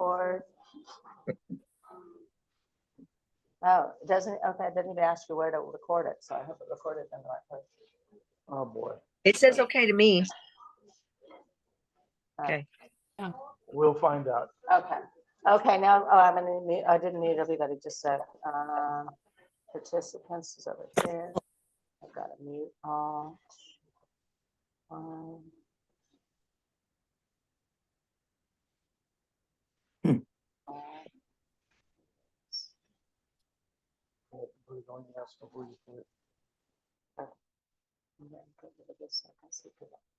record. Oh, it doesn't, okay, it doesn't even ask you where to record it, so I hope it recorded in the right place. Oh, boy. It says okay to me. Okay. We'll find out. Okay, okay, now, oh, I'm gonna mute, I didn't mute everybody, just said, participants is over here. I've got to mute all.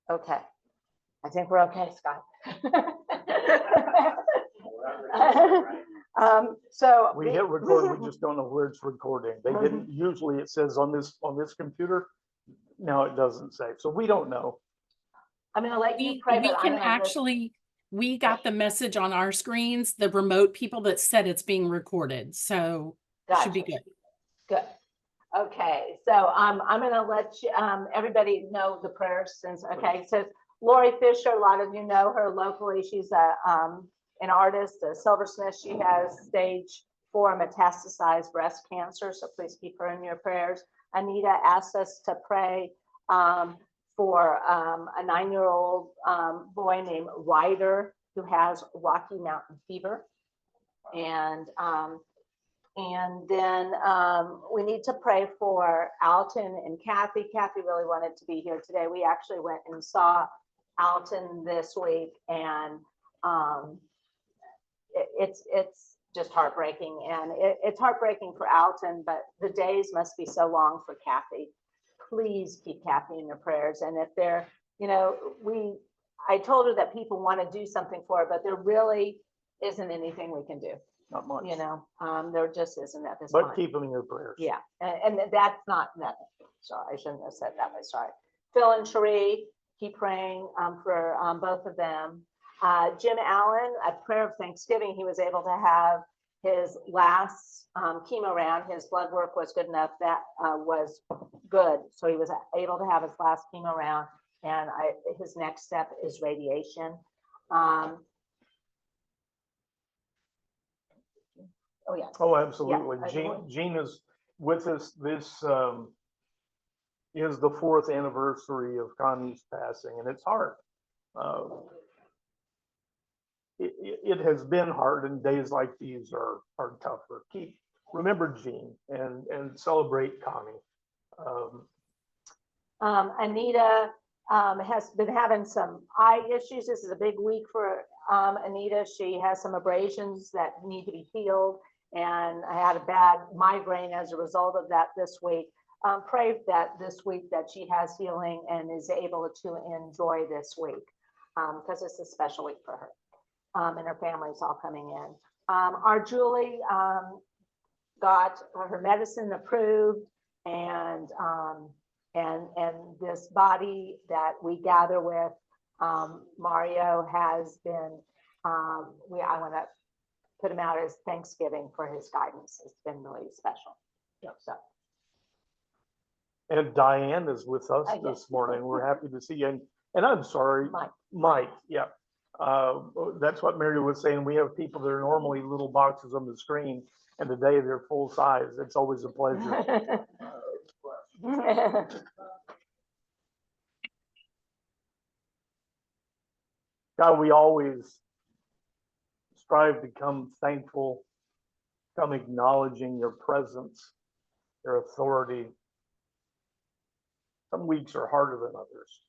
Okay, I think we're okay, Scott. So We hit record, we just don't know where it's recording. They didn't, usually it says on this computer. No, it doesn't say, so we don't know. I'm gonna let you pray, We but can I'm gonna just- actually, we got the message on our screens, the remote people that said it's being recorded, so it should be Gotcha. good. Good. Okay, so I'm gonna let you, everybody know the prayers since, okay, it says Lori Fisher, a lot of you know her locally. She's an artist, a silversmith. She has stage 4 metastasized breast cancer, so please keep her in your prayers. Anita asked us to pray for a 9-year-old boy named Ryder who has Rocky Mountain fever. And then we need to pray for Alton and Kathy. Kathy really wanted to be here today. We actually went and saw Alton this week, and it's just heartbreaking. And it's heartbreaking for Alton, but the days must be so long for Kathy. Please keep Kathy in your prayers. And if they're, you know, I told her that people want to do something for her, but there really isn't anything we can do. Not much. You know, there just isn't at this But point. keep them in your prayers. Yeah, and that's not nothing. Sorry, I shouldn't have said that way. Sorry. Phil and Cherie, keep praying for both of them. Jim Allen, a prayer of thanksgiving. He was able to have his last chemo round. His blood work was good enough. That was good. So he was able to have his last chemo round. And his next step is radiation. Oh, yeah. Oh, absolutely. Yeah, Jean is with us. This is the 4th anniversary of Connie's passing, and it's hard. It has been hard, and days like these are tougher. Remember Jean and celebrate Connie. Anita has been having some eye issues. This is a big week for Anita. She has some abrasions that need to be healed, and I had a bad migraine as a result of that this week. Pray that this week that she has healing and is able to enjoy this week, because it's a special week for her, and her family's all coming in. Our Julie got her medicine approved, and this body that we gather with, Mario has been, I want to put him out as Thanksgiving for his guidance. It's been really special. So. And Diane is with us this morning. We're happy to see you. And I'm sorry, Mike. Yeah. That's what Mary was saying. We have people that are normally little boxes on the screen, and today they're full size. It's always a pleasure. God, we always strive to come thankful, come acknowledging your presence, your authority. Some weeks are harder than others.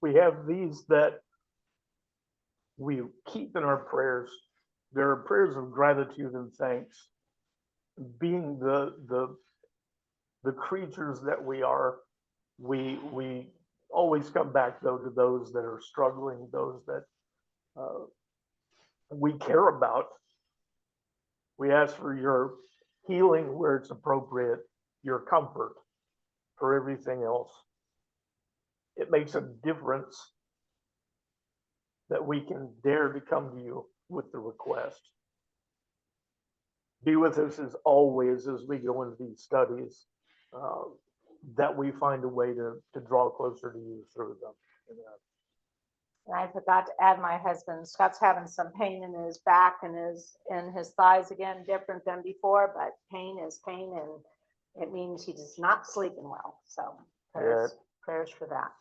We have these that we keep in our prayers. There are prayers of gratitude and thanks. Being the creatures that we are, we always come back though to those that are struggling, those that we care about. We ask for your healing where it's appropriate, your comfort for everything else. It makes a difference that we can dare to come to you with the request. Be with us as always as we go into these studies, that we find a way to draw closer to you through them. And I forgot to add my husband. Scott's having some pain in his back and his thighs again, different than before, but pain is pain, and it means he's not sleeping well. So prayers for that.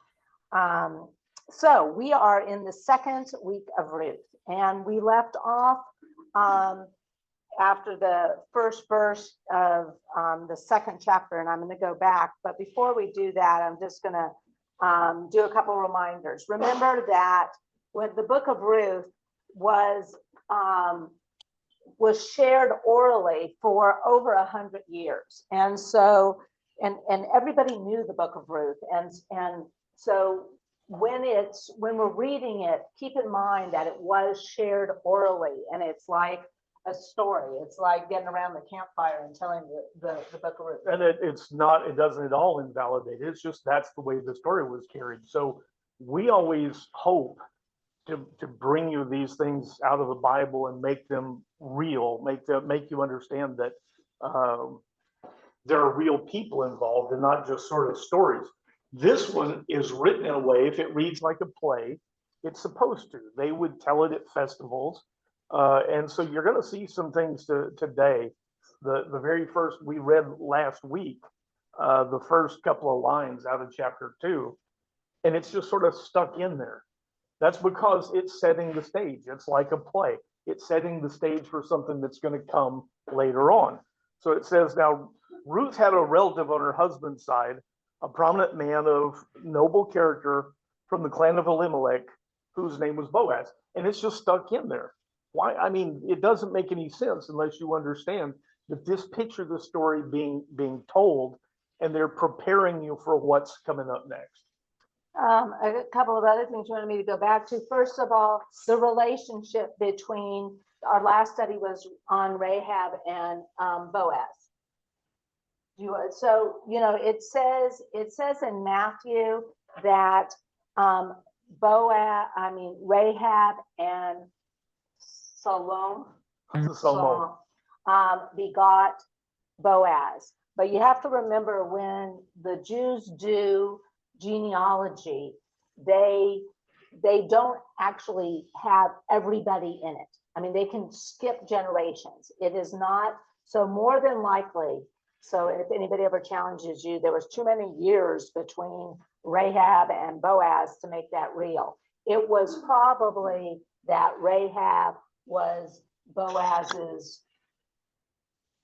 So we are in the second week of Ruth, and we left off after the first verse of the second chapter, and I'm going to go back. But before we do that, I'm just going to do a couple reminders. Remember that when the book of Ruth was shared orally for over 100 years, and so and everybody knew the book of Ruth, and so when we're reading it, keep in mind that it was shared orally, and it's like a story. It's like getting around the campfire and telling the book of Ruth. And it doesn't at all invalidate it. It's just that's the way the story was carried. So we always hope to bring you these things out of the Bible and make them real, make you understand that there are real people involved and not just sort of stories. This one is written in a way, if it reads like a play, it's supposed to. They would tell it at festivals. And so you're going to see some things today. The very first we read last week, the first couple of lines out of chapter 2, and it's just sort of stuck in there. That's because it's setting the stage. It's like a play. It's setting the stage for something that's going to come later on. So it says, now Ruth had a relative on her husband's side, a prominent man of noble character from the clan of Elimelech, whose name was Boaz. And it's just stuck in there. Why? I mean, it doesn't make any sense unless you understand that this picture the story being told, and they're preparing you for what's coming up next. A couple of other things you wanted me to go back to. First of all, the relationship between our last study was on Rahab and Boaz. So it says in Matthew that Rahab and Salome begot Boaz. But you have to remember, when the Jews do genealogy, they don't actually have everybody in it. I mean, they can skip generations. It is not so. More than likely, so if anybody ever challenges you, there was too many years between Rahab and Boaz to make that real. It was probably that Rahab was Boaz's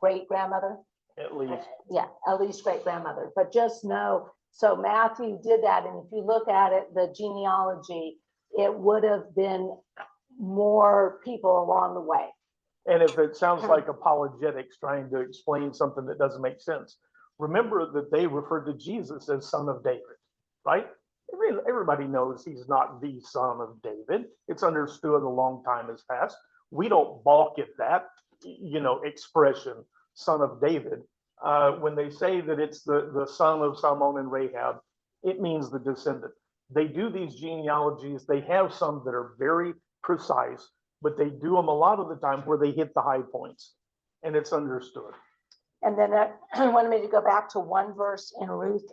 great grandmother. At least. Yeah, at least great grandmother. But just know, so Matthew did that. And if you look at it, the genealogy, it would have been more people along the way. And if it sounds like apologetics trying to explain something that doesn't make sense, remember that they referred to Jesus as son of David, right? Everybody knows he's not the son of David. It's understood a long time has passed. We don't balk at that, expression, son of David. When they say that it's the son of Salmon and Rahab, it means the descendant. They do these genealogies. They have some that are very precise, but they do them a lot of the time where they hit the high points, and it's understood. And then I wanted me to go back to one verse in Ruth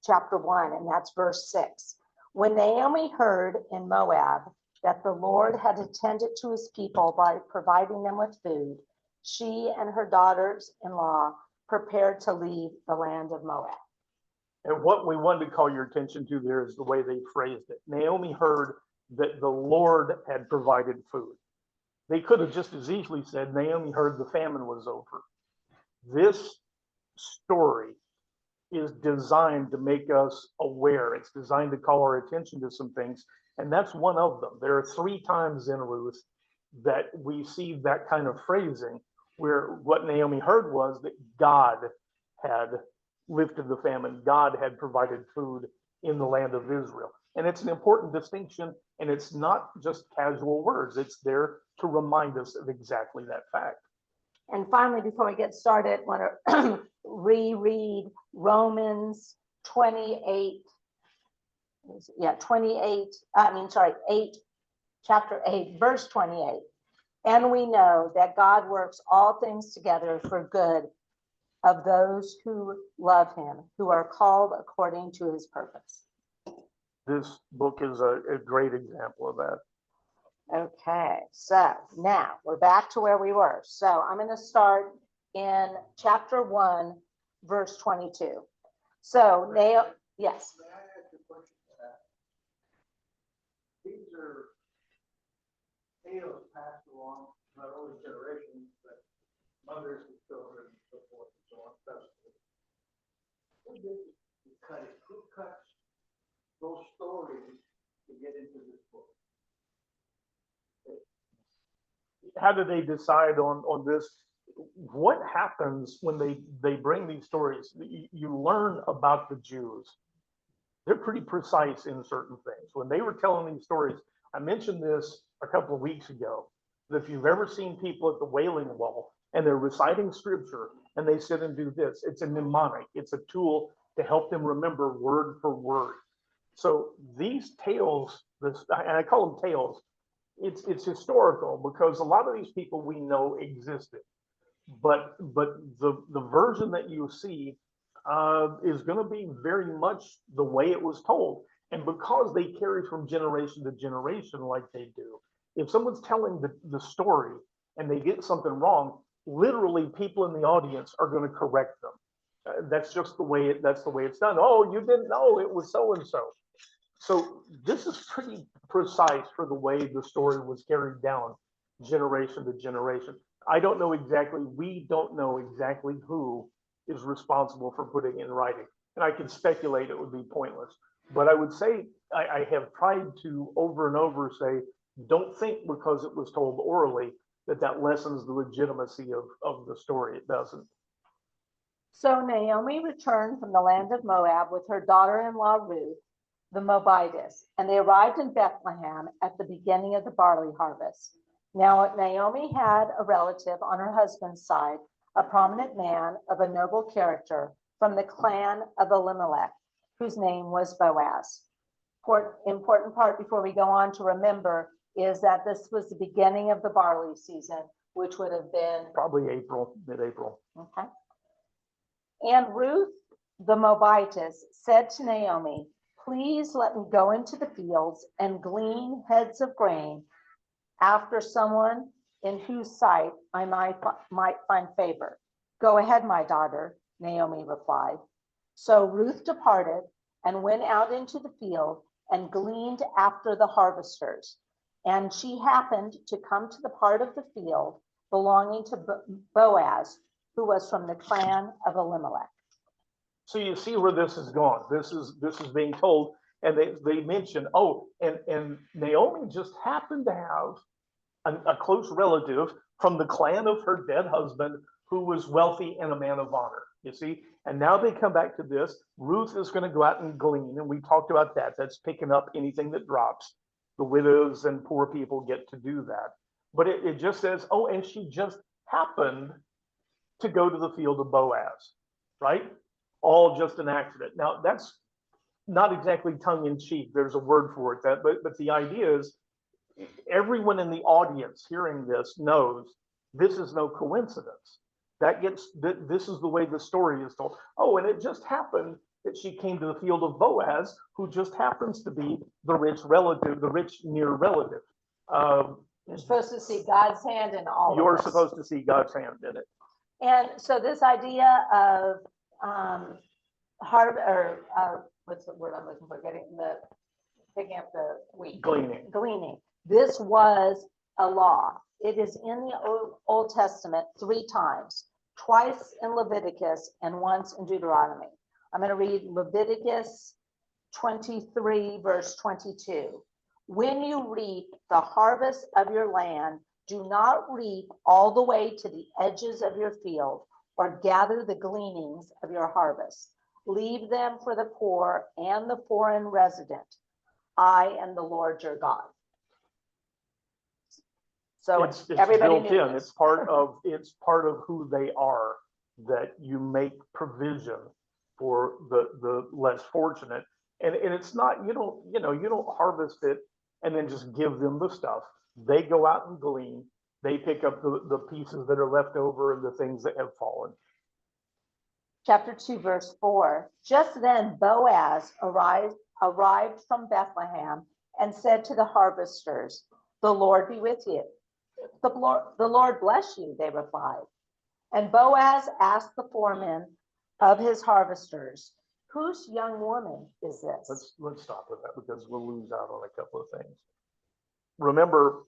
chapter 1, and that's verse 6. When Naomi heard in Moab that the Lord had attended to his people by providing them with food, she and her daughters-in-law prepared to leave the land of Moab. And what we wanted to call your attention to there is the way they phrased it. Naomi heard that the Lord had provided food. They could have just as easily said Naomi heard the famine was over. This story is designed to make us aware. It's designed to call our attention to some things, and that's one of them. There are 3 times in Ruth that we see that kind of phrasing, where what Naomi heard was that God had lifted the famine. God had provided food in the land of Israel. And it's an important distinction, and it's not just casual words. It's there to remind us of exactly that fact. And finally, before we get started, I want to reread Romans 28. Yeah, 8, chapter 8, verse 28. And we know that God works all things together for good of those who love him, who are called according to his purpose. this book is a great example of that. Okay, so now we're back to where we were. So I'm going to start in chapter 1, verse 22. So yes. May I ask you a question to that? These are tales passed along, not only generations, but mothers and children and so forth and so on. Who did the cutting? Who cuts those stories to get into this book? How do they decide on this? What happens when they bring these stories? You learn about the Jews. They're pretty precise in certain things. When they were telling these stories, I mentioned this a couple of weeks ago, that if you've ever seen people at the Wailing Wall and they're reciting scripture and they sit and do this, it's a mnemonic. It's a tool to help them remember word for word. So these tales, and I call them tales, it's historical because a lot of these people we know existed, but the version that you see is going to be very much the way it was told, and because they carry from generation to generation like they do, if someone's telling the story and they get something wrong, literally people in the audience are going to correct them. That's just the way it's done. Oh, you didn't know it was so and so. So this is pretty precise for the way the story was carried down generation to generation. We don't know exactly who is responsible for putting in writing. And I can speculate it would be pointless. But I would say, I have tried to over and over say, don't think because it was told orally that lessens the legitimacy of the story. It doesn't. So Naomi returned from the land of Moab with her daughter-in-law Ruth, the Moabitess, and they arrived in Bethlehem at the beginning of the barley harvest. Now Naomi had a relative on her husband's side, a prominent man of a noble character from the clan of Elimelech, whose name was Boaz. Important part before we go on to remember is that this was the beginning of the barley season, which would have been probably mid-April. Okay. And Ruth, the Moabitess, said to Naomi, "Please let me go into the fields and glean heads of grain after someone in whose sight I might find favor." "Go ahead, my daughter," Naomi replied. So Ruth departed and went out into the field and gleaned after the harvesters. And she happened to come to the part of the field belonging to Boaz, who was from the clan of Elimelech. So you see where this is gone. This is being told, and they mention, and Naomi just happened to have a close relative from the clan of her dead husband who was wealthy and a man of honor. You see, and now they come back to this. Ruth is going to go out and glean, and we talked about that. That's picking up anything that drops. The widows and poor people get to do that. But it just says, and she just happened to go to the field of Boaz, right? All just an accident. Now, that's not exactly tongue in cheek. There's a word for it, but the idea is everyone in the audience hearing this knows this is no coincidence. This is the way the story is told. And it just happened that she came to the field of Boaz, who just happens to be the rich near relative. You're supposed to see God's hand in all of You're this. supposed to see God's hand in it. And so this idea of what's the word I'm looking for? Picking up the wheat. Gleaning. This was a law. It is in the Old Testament 3 times, twice in Leviticus and once in Deuteronomy. I'm going to read Leviticus 23, verse 22. "When you reap the harvest of your land, do not reap all the way to the edges of your field or gather the gleanings of your harvest. Leave them for the poor and the foreign resident. I am the Lord your God." So it's everybody built knew in. this. It's part of who they are, that you make provision for the less fortunate. And it's not, you don't harvest it and then just give them the stuff. They go out and glean. They pick up the pieces that are left over and the things that have fallen. Chapter 2, verse 4. Just then Boaz arrived arrived from Bethlehem and said to the harvesters, "The Lord be with you." The Lord bless you," they replied. And Boaz asked the foreman of his harvesters, "Whose young woman is this?" Let's stop with that because we'll lose out on a couple of things. Remember,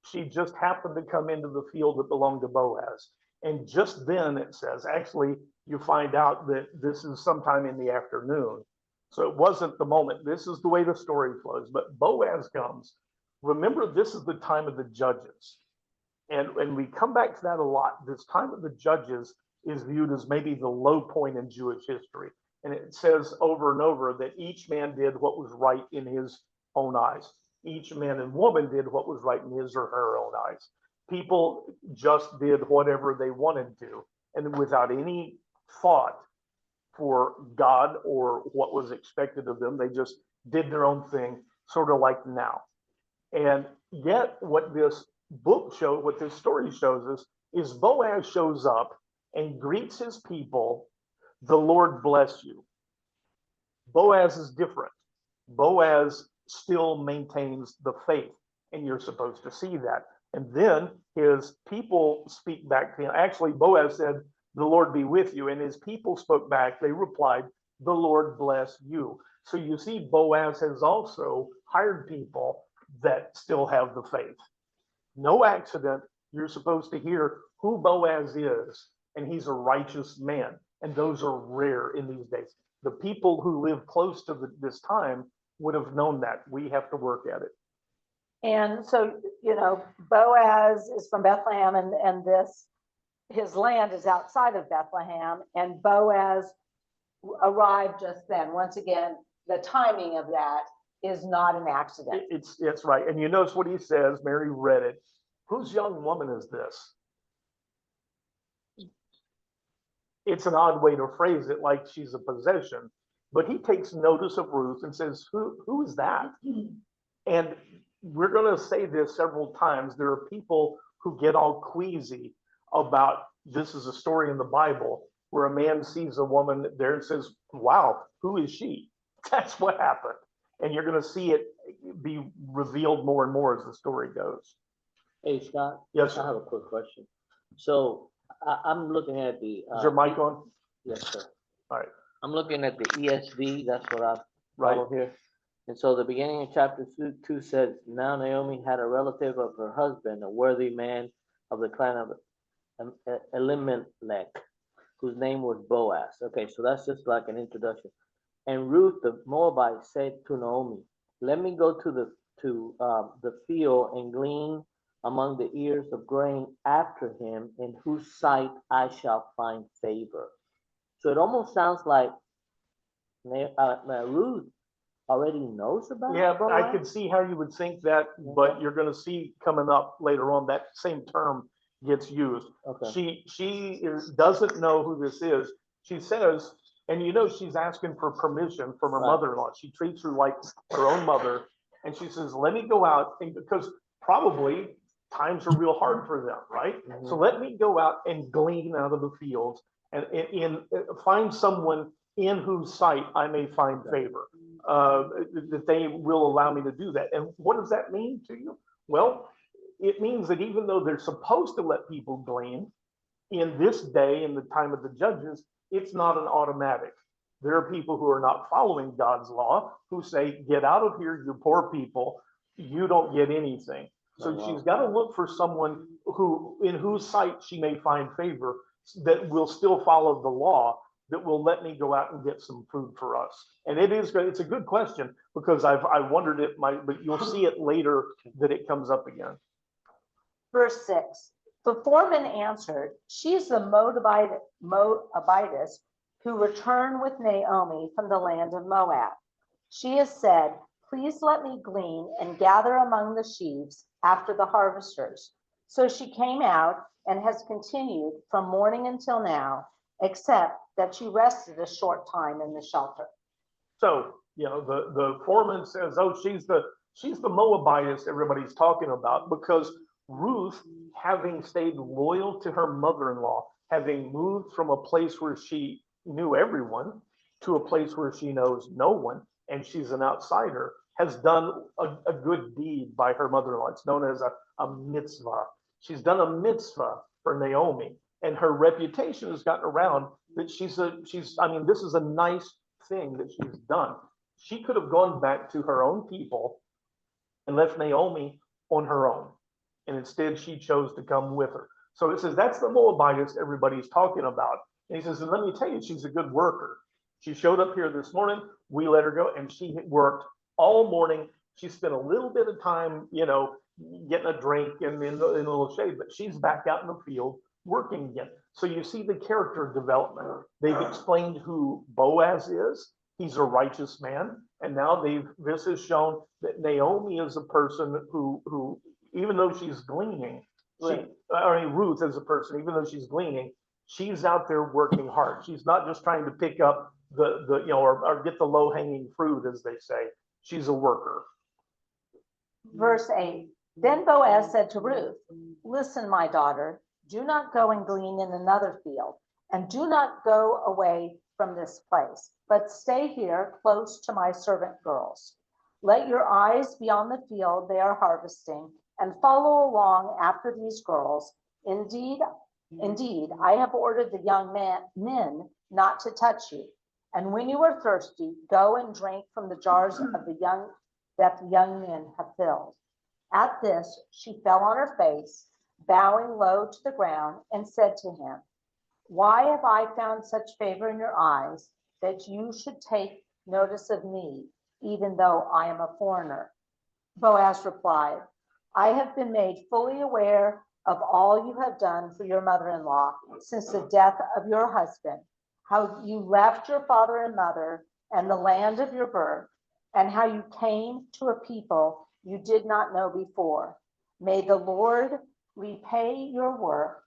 she just happened to come into the field that belonged to Boaz. And just then it says, actually, you find out that this is sometime in the afternoon. So it wasn't the moment. This is the way the story flows. But Boaz comes. Remember, this is the time of the judges. And we come back to that a lot. This time of the judges is viewed as maybe the low point in Jewish history. And it says over and over that each man did what was right in his own eyes. Each man and woman did what was right in his or her own eyes. People just did whatever they wanted to, and without any thought for God or what was expected of them, they just did their own thing, sort of like now. And yet, what this what this story shows us, is Boaz shows up and greets his people, "The Lord bless you." Boaz is different. Boaz still maintains the faith, and you're supposed to see that. And then his people speak back to him. Actually, Boaz said, "The Lord be with you." And his people spoke back. They replied, "The Lord bless you." So you see, Boaz has also hired people that still have the faith. No accident. You're supposed to hear who Boaz is, and he's a righteous man. And those are rare in these days. The people who live close to this time would have known that. We have to work at it. And so, Boaz is from Bethlehem, and his land is outside of Bethlehem, and Boaz arrived just then. Once again, the timing of that is not an accident. It's right. And you notice what he says, Mary read it. Whose young woman is this? It's an odd way to phrase it, like she's a possession. But he takes notice of Ruth and says, who is that? And we're going to say this several times. There are people who get all queasy about this is a story in the Bible where a man sees a woman there and says, "Wow, who is she?" That's what happened. And you're going to see it be revealed more and more as the story goes. Hey, Scott. Yes, I sir. have a quick question. So I'm looking at the. Is your mic on? Yes, sir. All right. I'm looking at the ESV. That's what I Right. follow here. And so the beginning of chapter 2 says, "Now Naomi had a relative of her husband, a worthy man of the clan of Elimelech, whose name was Boaz." Okay, so that's just like an introduction. And Ruth the Moabite said to Naomi, "Let me go to the field and glean among the ears of grain after him, in whose sight I shall find favor." So it almost sounds like Ruth already knows about. Yeah, but I Boaz? can see how you would think that, but you're going to see coming up later on that same term gets used. Okay. She doesn't know who this is. She says, and she's asking for permission from her Right. mother-in-law. She treats her like her own mother, and she says, "Let me go out," and because probably times are real hard for them, right? Mhm. So let me go out and glean out of the fields and find someone in whose sight I may find favor. That they will allow me to do that. And what does that mean to you? Well, it means that even though they're supposed to let people glean, in this day, in the time of the judges, it's not an automatic. There are people who are not following God's law who say, "Get out of here, you poor people. You don't get anything." So she's got to look for someone in whose sight she may find favor, that will still follow the law, that will let me go out and get some food for us. And it's a good question, because I wondered but you'll see it later that it comes up again. Verse 6, the foreman answered, "She's the Moabitess who returned with Naomi from the land of Moab. She has said, 'Please let me glean and gather among the sheaves after the harvesters.' So she came out and has continued from morning until now, except that she rested a short time in the shelter." So, the foreman says, "Oh, she's the Moabitess everybody's talking about," because Ruth, having stayed loyal to her mother-in-law, having moved from a place where she knew everyone to a place where she knows no one, and she's an outsider, has done a good deed by her mother-in-law. It's known as a mitzvah. She's done a mitzvah for Naomi, and her reputation has gotten around that I mean, this is a nice thing that she's done. She could have gone back to her own people and left Naomi on her own. And instead she chose to come with her. So it says that's the Moabitess everybody's talking about. And he says, and let me tell you, she's a good worker. She showed up here this morning, we let her go, and she worked all morning. She spent a little bit of time, you know, getting a drink and in a little shade, but she's back out in the field working again. So you see the character development. They've explained who Boaz is. He's a righteous man. And now this has shown that Naomi is a person who even though she's gleaning, Ruth is a person, even though she's gleaning, she's out there working hard. She's not just trying to pick up the you know, or get the low hanging fruit, as they say. She's a worker. Verse 8, then Boaz said to Ruth, listen, my daughter, do not go and glean in another field, and do not go away from this place, but stay here close to my servant girls. Let your eyes be on the field they are harvesting, and follow along after these girls. Indeed, I have ordered the young men not to touch you. And when you are thirsty, go and drink from the jars that the young men have filled. At this, she fell on her face, bowing low to the ground, and said to him, why have I found such favor in your eyes that you should take notice of me, even though I am a foreigner? Boaz replied, I have been made fully aware of all you have done for your mother-in-law since the death of your husband, how you left your father and mother and the land of your birth, and how you came to a people you did not know before. May the Lord repay your work,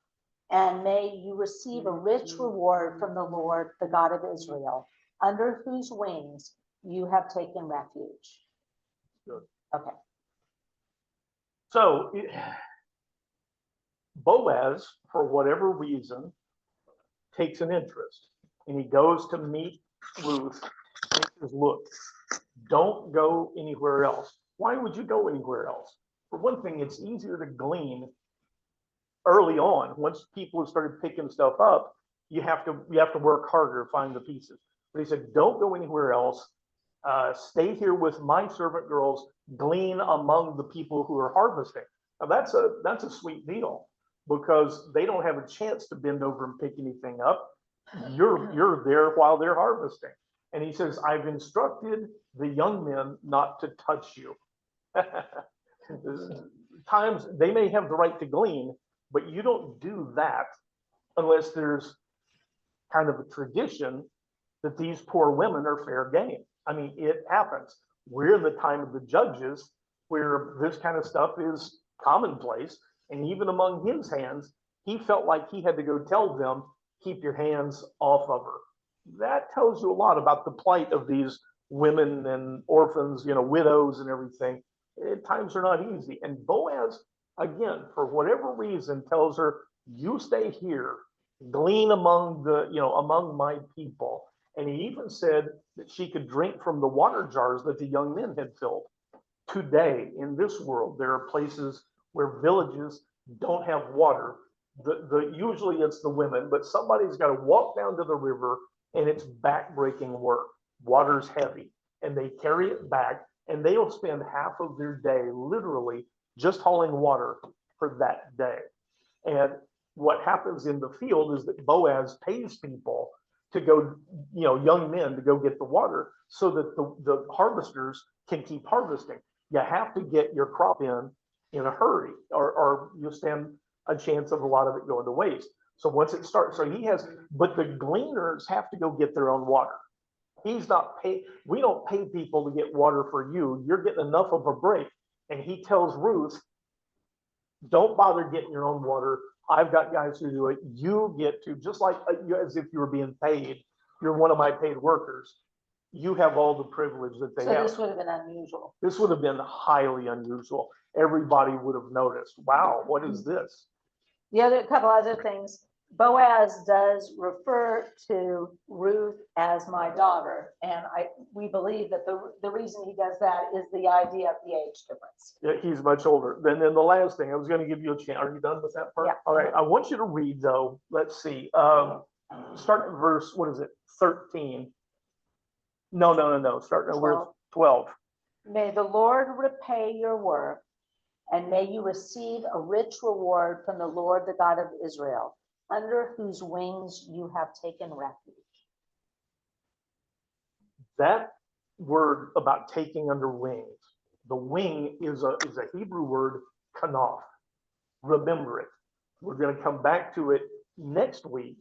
and may you receive a rich reward from the Lord, the God of Israel, under whose wings you have taken refuge. Good. Okay. So Boaz, for whatever reason, takes an interest, and he goes to meet Ruth. And he says, look, don't go anywhere else. Why would you go anywhere else? For one thing, it's easier to glean early on. Once people have started picking stuff up, you have to work harder to find the pieces. But he said, don't go anywhere else. Stay here with my servant girls, glean among the people who are harvesting. Now that's a sweet deal, because they don't have a chance to bend over and pick anything up. You're there while they're harvesting. And he says, I've instructed the young men not to touch you. Times they may have the right to glean, but you don't do that unless there's kind of a tradition that these poor women are fair game. I mean, it happens. We're in the time of the judges where this kind of stuff is commonplace. And even among his hands, he felt like he had to go tell them, keep your hands off of her. That tells you a lot about the plight of these women and orphans, you know, widows and everything. Times are not easy. And Boaz, again, for whatever reason, tells her, you stay here, glean among among my people. And he even said that she could drink from the water jars that the young men had filled. Today, in this world, there are places where villages don't have water. Usually it's the women, but somebody's got to walk down to the river, and it's backbreaking work. Water's heavy, and they carry it back, and they'll spend half of their day literally just hauling water for that day. And what happens in the field is that Boaz pays people to go, young men to go get the water so that the harvesters can keep harvesting. You have to get your crop in a hurry, or you'll stand a chance of a lot of it going to waste. So once it starts, but the gleaners have to go get their own water. He's not paid. We don't pay people to get water for you. You're getting enough of a break. And he tells Ruth, don't bother getting your own water. I've got guys who do it. You get to, just like as if you were being paid, you're one of my paid workers. You have all the privilege that they have. So this would have been unusual. This would have been highly unusual. Everybody would have noticed, wow, what is this? The other couple other things, Boaz does refer to Ruth as my daughter, and we believe that the reason he does that is the idea of the age difference. Yeah, he's much older. Then the last thing, I was gonna give you a chance. Are you done with that part? Yeah. All right, I want you to read though. Let's see. Start at verse, what is it, 13? No. Start at verse 12. May the Lord repay your work, and may you receive a rich reward from the Lord, the God of Israel, under whose wings you have taken refuge. That word about taking under wings, the wing is a Hebrew word, kanaf. Remember it. We're going to come back to it next week,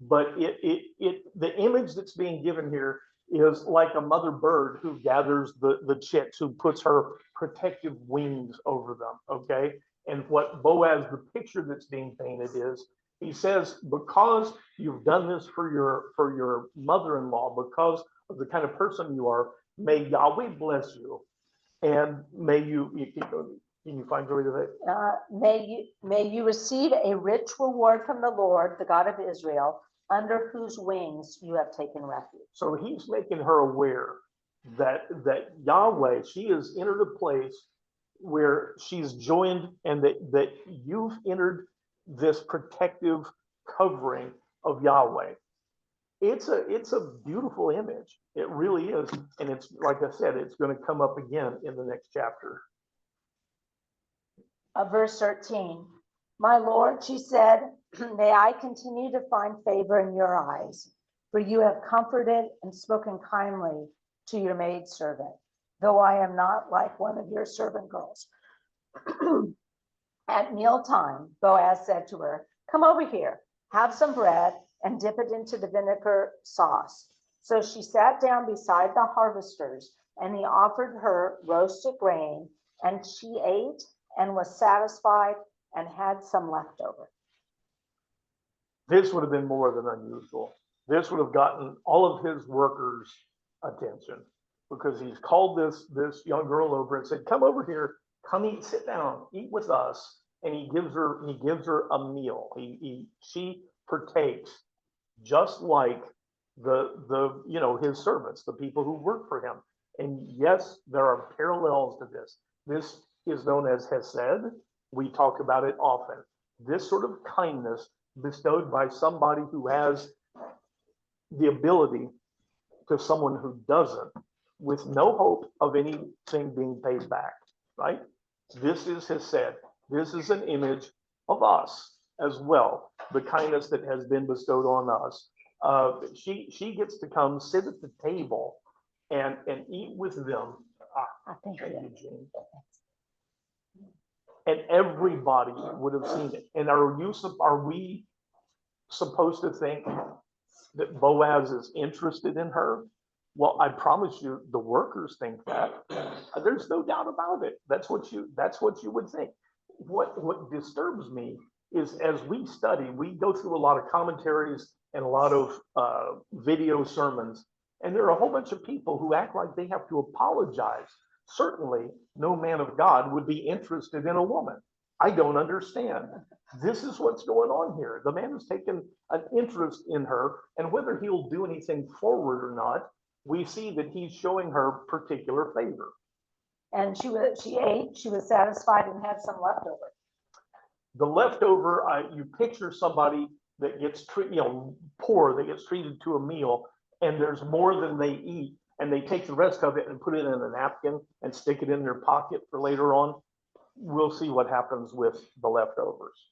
but the image that's being given here is like a mother bird who gathers the chicks, who puts her protective wings over them. Okay. And what Boaz, the picture that's being painted is, he says, because you've done this for your mother-in-law, because of the kind of person you are, may Yahweh bless you, and may you keep going. Can you find joy to that? May you receive a rich reward from the Lord, the God of Israel, under whose wings you have taken refuge. So he's making her aware that Yahweh, she has entered a place where she's joined, and that you've entered this protective covering of Yahweh. It's a beautiful image. It really is. And it's, like I said, it's going to come up again in the next chapter. Verse 13, my Lord, she said, may I continue to find favor in your eyes, for you have comforted and spoken kindly to your maidservant, though I am not like one of your servant girls. At mealtime, Boaz said to her, come over here, have some bread and dip it into the vinegar sauce. So she sat down beside the harvesters, and he offered her roasted grain, and she ate and was satisfied and had some left over. This would have been more than unusual. This would have gotten all of his workers' attention, because he's called this young girl over and said, come over here, come eat, sit down, eat with us. And he gives her a meal. She partakes, just like his servants, the people who work for him. And yes, there are parallels to this. This is known as hesed. We talk about it often. This sort of kindness bestowed by somebody who has the ability to someone who doesn't, with no hope of anything being paid back, right? This is hesed. This is an image of us as well, the kindness that has been bestowed on us. She gets to come sit at the table and eat with them. Thank you, Jane. And everybody would have seen it. And are we supposed to think that Boaz is interested in her? Well, I promise you, the workers think that. There's no doubt about it. That's what you would think. What disturbs me is, as we study, we go through a lot of commentaries and a lot of video sermons, and there are a whole bunch of people who act like they have to apologize. Certainly, no man of God would be interested in a woman. I don't understand. This is what's going on here. The man has taken an interest in her, and whether he'll do anything forward or not, we see that he's showing her particular favor. And she ate, she was satisfied, and had some leftover. The leftover, you picture somebody that gets poor, that gets treated to a meal, and there's more than they eat, and they take the rest of it and put it in a napkin and stick it in their pocket for later on. We'll see what happens with the leftovers.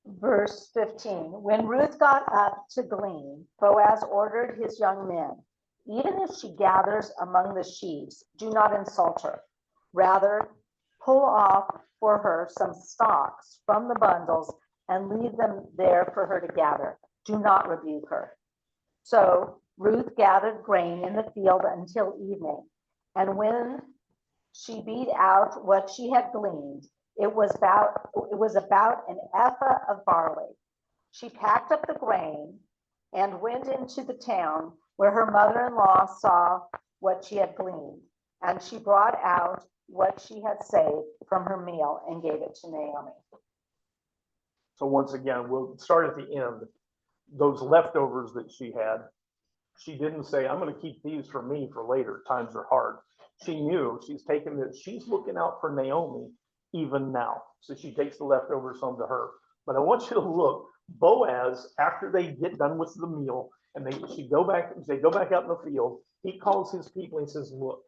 Verse 15, when Ruth got up to glean, Boaz ordered his young men, even if she gathers among the sheaves, do not insult her. Rather, pull off for her some stalks from the bundles and leave them there for her to gather. Do not rebuke her. So Ruth gathered grain in the field until evening, and when she beat out what she had gleaned, it was about an ephah of barley. She packed up the grain and went into the town where her mother-in-law saw what she had gleaned, and she brought out what she had saved from her meal and gave it to Naomi. So once again, we'll start at the end. Those leftovers that she had, she didn't say, I'm going to keep these for me for later. Times are hard. She knew she's taking this. She's looking out for Naomi even now. So she takes the leftovers home to her. But I want you to look. Boaz, after they get done with the meal and they go back out in the field, he calls his people and says, look,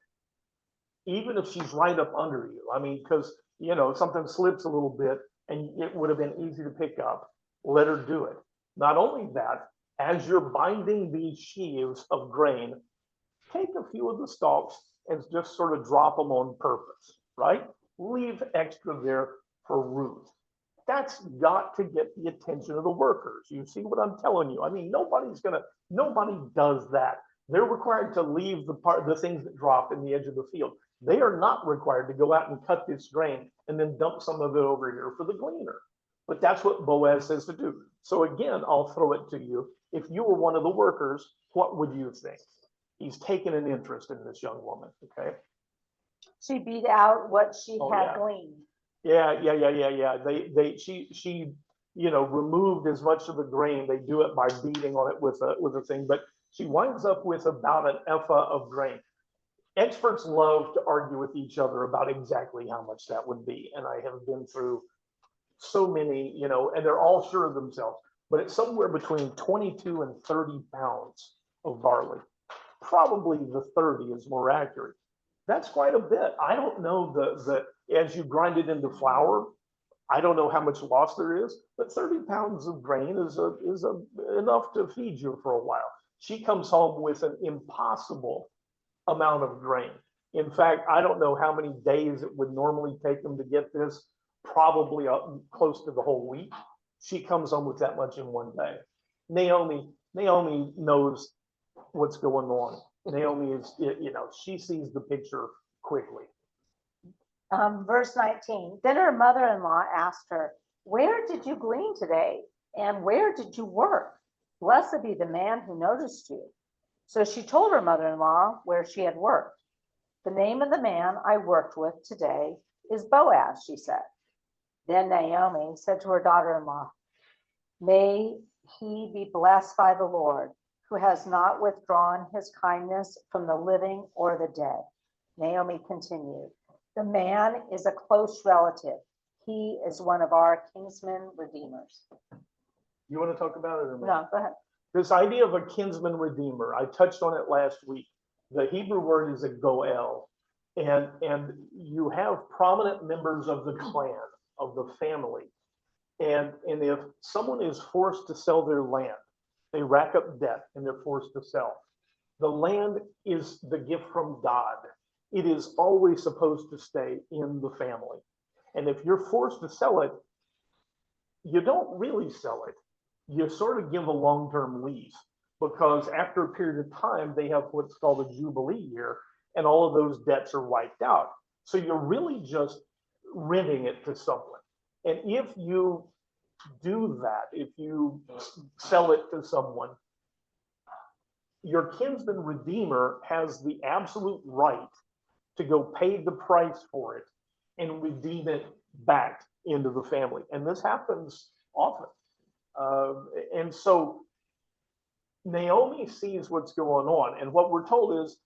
even if she's right up under you, I mean, because something slips a little bit and it would have been easy to pick up, let her do it. Not only that, as you're binding these sheaves of grain, take a few of the stalks and just sort of drop them on purpose, right? Leave extra there for Ruth. That's got to get the attention of the workers. You see what I'm telling you? I mean, nobody does that. They're required to leave the things that drop in the edge of the field. They are not required to go out and cut this grain and then dump some of it over here for the gleaner. But that's what Boaz says to do. So again, I'll throw it to you. If you were one of the workers, what would you think? He's taken an interest in this young woman, okay? She beat out what she Oh, had yeah. gleaned. Yeah. She removed as much of the grain. They do it by beating on it with a thing, but she winds up with about an ephah of grain. Experts love to argue with each other about exactly how much that would be. And I have been through so many, and they're all sure of themselves, but it's somewhere between 22 and 30 pounds of barley. Probably the 30 is more accurate. That's quite a bit. I don't know as you grind it into flour, I don't know how much loss there is, but 30 pounds of grain is enough to feed you for a while. She comes home with an impossible amount of grain. In fact, I don't know how many days it would normally take them to get this, probably close to the whole week. She comes home with that much in one day. Naomi knows what's going on. Naomi is, she sees the picture quickly. Verse 19, then her mother-in-law asked her, where did you glean today? And where did you work? Blessed be the man who noticed you. So she told her mother-in-law where she had worked. The name of the man I worked with today is Boaz, she said. Then Naomi said to her daughter-in-law, may he be blessed by the Lord, who has not withdrawn his kindness from the living or the dead. Naomi continued, the man is a close relative. He is one of our kinsman redeemers. You want to talk about it or No, go ahead. This idea of a kinsman redeemer, I touched on it last week. The Hebrew word is a goel, and you have prominent members of the clan, of the family. And if someone is forced to sell their land, they rack up debt and they're forced to sell. The land is the gift from God. It is always supposed to stay in the family. And if you're forced to sell it, you don't really sell it. You sort of give a long-term lease, because after a period of time, they have what's called a Jubilee year, and all of those debts are wiped out. So you're really just renting it to someone. And if you do that, if you sell it to someone, your kinsman redeemer has the absolute right to go pay the price for it and redeem it back into the family. And this happens often. And so Naomi sees what's going on. And what we're told is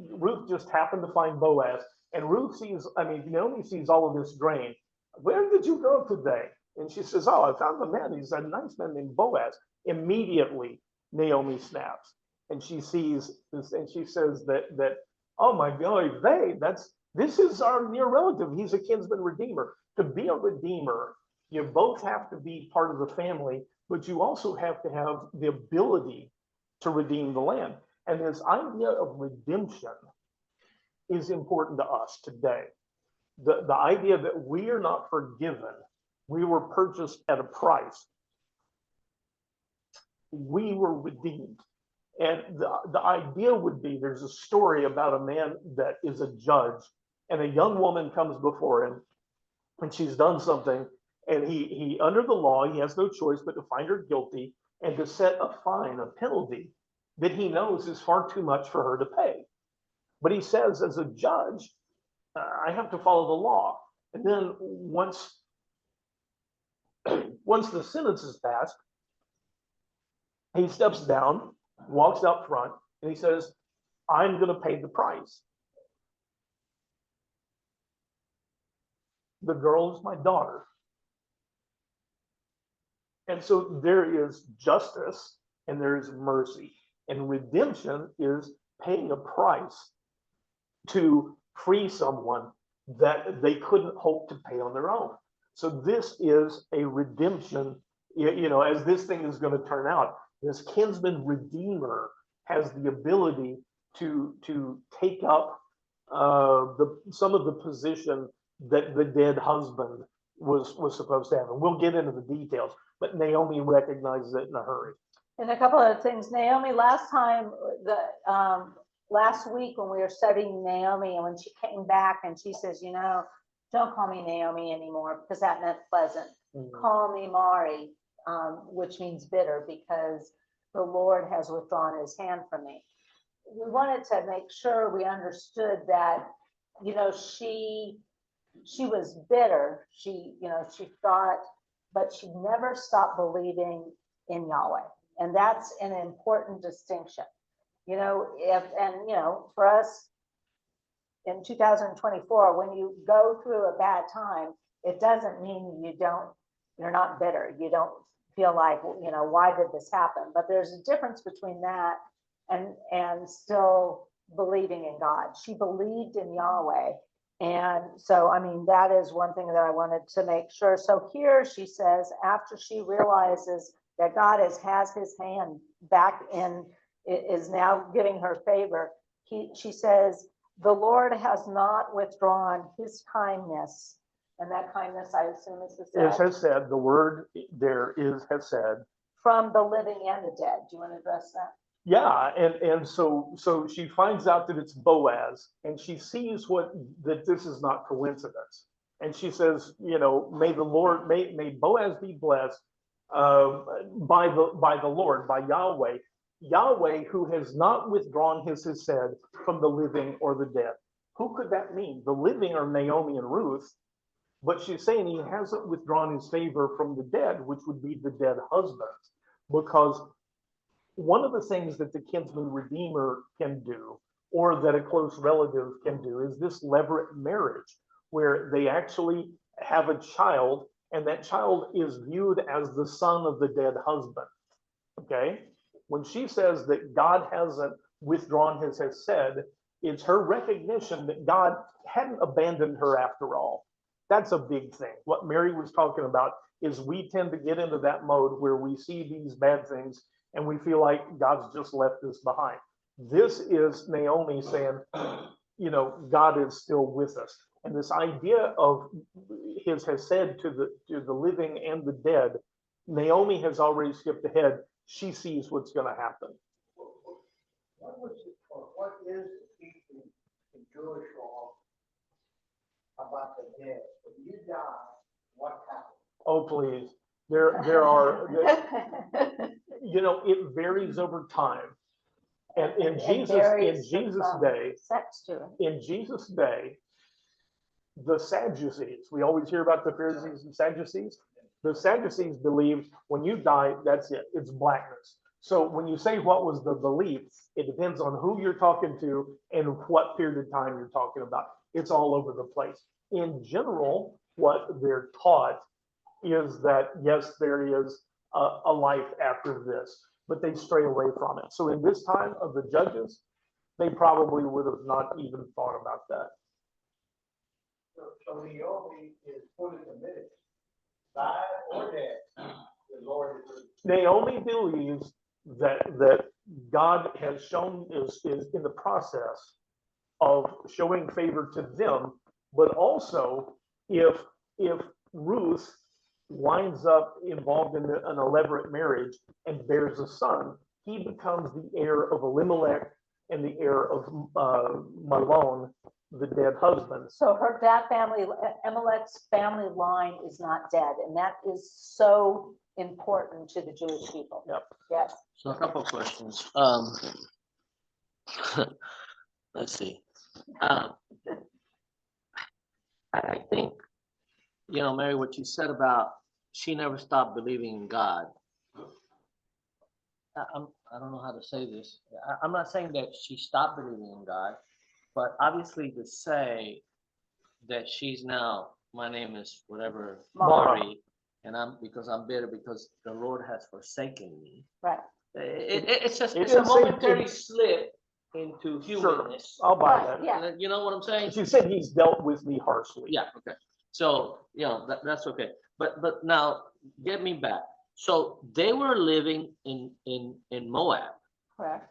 Ruth just happened to find Boaz. And Naomi sees all of this grain. Where did you go today? And she says, oh, I found the man. He's a nice man named Boaz. Immediately, Naomi snaps. And she sees this, and she says that oh my God, this is our near relative. He's a kinsman redeemer. To be a redeemer, you both have to be part of the family, but you also have to have the ability to redeem the land. And this idea of redemption is important to us today. The idea that we are not forgiven, we were purchased at a price. We were redeemed. And the idea would be, there's a story about a man that is a judge, and a young woman comes before him, and she's done something, and he under the law, he has no choice but to find her guilty and to set a fine, a penalty that he knows is far too much for her to pay. But he says, as a judge, I have to follow the law. And then once Once the sentence is passed, he steps down, walks out front, and he says, I'm going to pay the price. The girl is my daughter. And so there is justice and there is mercy. And redemption is paying a price to free someone that they couldn't hope to pay on their own. So this is a redemption, as this thing is going to turn out. This kinsman redeemer has the ability to take up some of the position that the dead husband was supposed to have. And we'll get into the details, but Naomi recognizes it in a hurry. And a couple of things, Naomi, last week when we were studying Naomi, and when she came back and she says, don't call me Naomi anymore because that meant pleasant. Call me Mari, which means bitter, because the Lord has withdrawn his hand from me. We wanted to make sure we understood that, she was bitter. She thought, but she never stopped believing in Yahweh. And that's an important distinction. For us in 2024, when you go through a bad time, it doesn't mean you're not bitter. You don't feel like, why did this happen? But there's a difference between that and still believing in God. She believed in Yahweh. And so, that is one thing that I wanted to make sure. So here she says, after she realizes that God has his hand back in, is now giving her favor, she says, the Lord has not withdrawn his kindness. And that kindness, I assume, is Hesed. The word there is Hesed. From the living and the dead. Do you want to address that? Yeah, and so she finds out that it's Boaz, and she sees that this is not coincidence. And she says, may the Lord, may Boaz be blessed by the Lord, by Yahweh. Yahweh, who has not withdrawn his Hesed from the living or the dead. Who could that mean? The living are Naomi and Ruth, but she's saying he hasn't withdrawn his favor from the dead, which would be the dead husbands. Because one of the things that the kinsman redeemer can do, or that a close relative can do, is this levirate marriage, where they actually have a child, and that child is viewed as the son of the dead husband. Okay? When she says that God hasn't withdrawn his Hesed, it's her recognition that God hadn't abandoned her after all. That's a big thing. What Mary was talking about is we tend to get into that mode where we see these bad things and we feel like God's just left us behind. This is Naomi saying, God is still with us. And this idea of his Hesed to the living and the dead, Naomi has already skipped ahead. She sees what's going to happen. What is the teaching in Jewish law about the dead? When you die, what happens? Oh, please. There are, it varies over time. And in Jesus' day, sex to it. in Jesus' day, the Sadducees, we always hear about the Pharisees and Sadducees. The Sadducees believed when you die, that's it. It's blackness. So when you say what was the belief, it depends on who you're talking to and what period of time you're talking about. It's all over the place. In general, what they're taught is that, yes, there is a life after this, but they stray away from it. So in this time of the judges, they probably would have not even thought about that. So Naomi is fully committed, died or dead. The Lord is. Naomi believes that God has shown is in the process of showing favor to them, but also if Ruth winds up involved in an elaborate marriage and bears a son, he becomes the heir of Elimelech and the heir of Mahlon, the dead husband. So Elimelech's family line is not dead, and that is so important to the Jewish people. Yep. Yes. So a couple of questions. Let's see. I think, Mary, what you said about she never stopped believing in God. I don't know how to say this. I'm not saying that she stopped believing in God, but obviously to say that she's now, my name is whatever, Mara. Mari, and because I'm bitter because the Lord has forsaken me. Right. It's just, It it's a didn't say momentary to- slip into Sure, humanness. I'll buy Right, that. yeah. You know what I'm saying? She said he's dealt with me harshly. Yeah, okay. So, that's okay. But now get me back. So they were living in Moab. Correct.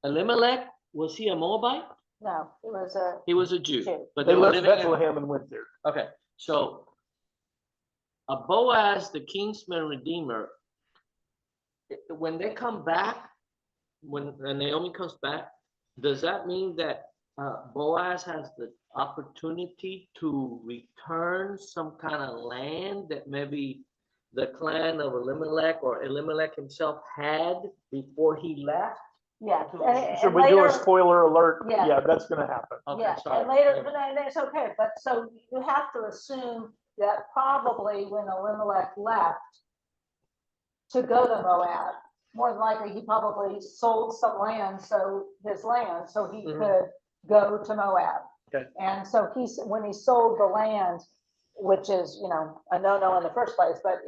Elimelech, was he a Moabite? No, it was a He was a Jew, Jew. but They they were left living in, Bethlehem and went there. okay, so a Boaz, the kinsman redeemer, when they come back, when Naomi comes back, does that mean that Boaz has the opportunity to return some kind of land that maybe the clan of Elimelech or Elimelech himself had before he left? yeah. Should And we do a later, spoiler alert? Yeah. Yeah, that's gonna happen. Okay, yeah, sorry. and later, but it's okay, but so you have to assume that probably when Elimelech left to go to Moab, more than likely, he probably sold some land, so his land, so he Mhm. could go to Moab. Okay. And so when he sold the land, which is, a no-no in the first place, but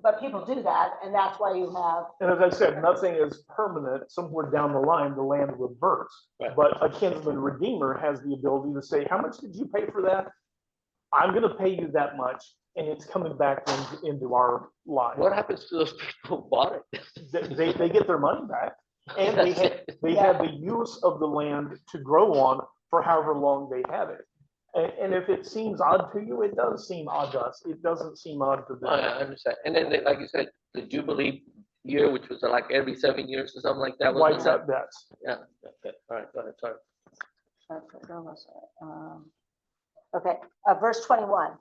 but people do that, and that's why you have, And as I said, nothing is permanent. Somewhere down the line, the land reverts. Right. But a kinsman redeemer has the ability to say, how much did you pay for that? I'm gonna pay you that much, and it's coming back into our lives. What happens to those people who bought it? They get their money back, and they have the use of the land to grow on for however long they have it. And if it seems odd to you, it does seem odd to us. It doesn't seem odd to I them. understand. And then, like you said, the Jubilee year, which was like every 7 years or something like that. was Wipes in out debts. that? Yeah, okay, all right, go ahead, sorry. okay, verse 21.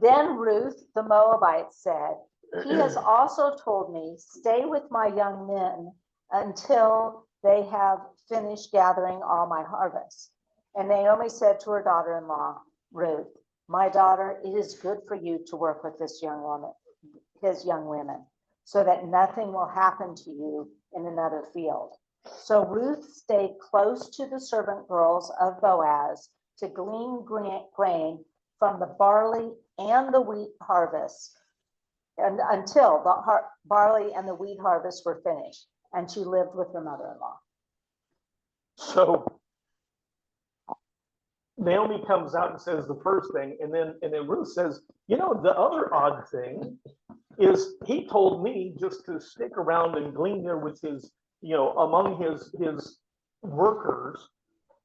Then Ruth, the Moabite, said, he has also told me, stay with my young men until they have finished gathering all my harvest. And Naomi said to her daughter-in-law, Ruth, my daughter, it is good for you to work with this young woman, his young women, so that nothing will happen to you in another field. So Ruth stayed close to the servant girls of Boaz to glean grain from the barley and the wheat harvest, and until the barley and the wheat harvest were finished, and she lived with her mother-in-law. So Naomi comes out and says the first thing, and then Ruth says, the other odd thing is he told me just to stick around and glean there with his, among his workers,